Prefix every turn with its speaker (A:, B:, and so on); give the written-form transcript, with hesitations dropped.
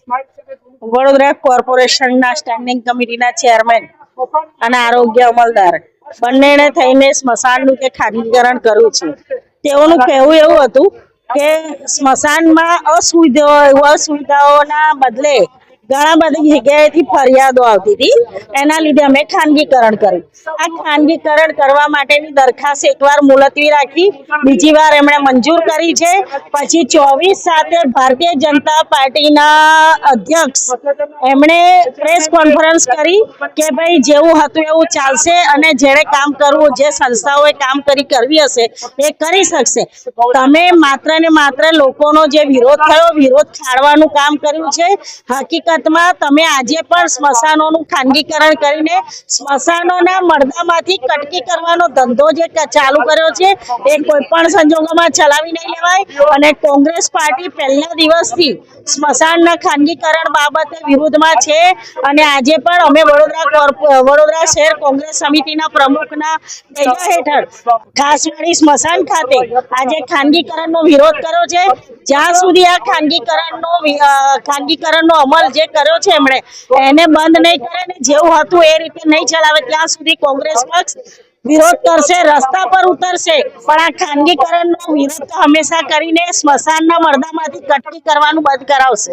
A: વડોદરા કોર્પોરેશનના સ્ટેન્ડિંગ કમિટીના ચેરમેન અને આરોગ્ય અમલદાર બંનેને થઈને સ્મશાનનું તે ખાનગીકરણ કર્યું છે. તેઓનું કહેવું એવું હતું કે સ્મશાનમાં અસુવિધાઓના બદલે ઘણા બધી જગ્યાએથી ફરિયાદો આવતી હતી, એના લીધે અમે ખાનગીકરણ કર્યું. આ ખાનગીકરણ કરવા માટેની દરખાસ્ત એકવાર મુલતવી રાખી, બીજી વાર એમણે મંજૂર કરી છે. પછી 24/7 ભારતીય જનતા પાર્ટીના અધ્યક્ષ એમણે પ્રેસ કોન્ફરન્સ કરી કે ભાઈ જેવું હતું એવું ચાલશે અને જેણે કામ કરવું, જે સંસ્થાઓએ કામ કરવી હશે એ કરી શકશે. તમે માત્ર ને માત્ર લોકોનો જે વિરોધ થયો, વિરોધ ખાળવાનું કામ કર્યું છે. હકીકતમાં તમે આજે પણ સ્મશાનોનું ખાનગીકરણ કરીને સ્મશાનોના મળદામાંથી કટકી કરવાનો ધંધો જે ચાલુ કર્યો છે એ કોઈ પણ સંજોગોમાં ચલાવી નહીં લેવાય. અને કોંગ્રેસ પાર્ટી પહેલા દિવસથી સ્મશાનના ખાનગીકરણ બાબતે વિરુદ્ધમાં છે. અને આજે પણ અમે વડોદરા શહેર કોંગ્રેસ સમિતિના પ્રમુખના હેઠળ ખાસવાડી સ્મશાન ખાતે આજે ખાનગીકરણનો વિરોધ કર્યો છે. જ્યાં સુધી આ ખાનગીકરણનો અમલ જે કર્યો છે એમણે એને બંધ નહીં કરે ને જેવું હતું એ રીતે નહીં ચલાવે ત્યાં સુધી કોંગ્રેસ પક્ષ વિરોધ કરશે, રસ્તા પર ઉતરશે. પણ આ ખાનગીકરણનો વિરોધ તો હંમેશા કરીને સ્મશાનના મળદામાંથી કટકી કરવાનું બંધ કરાવશે.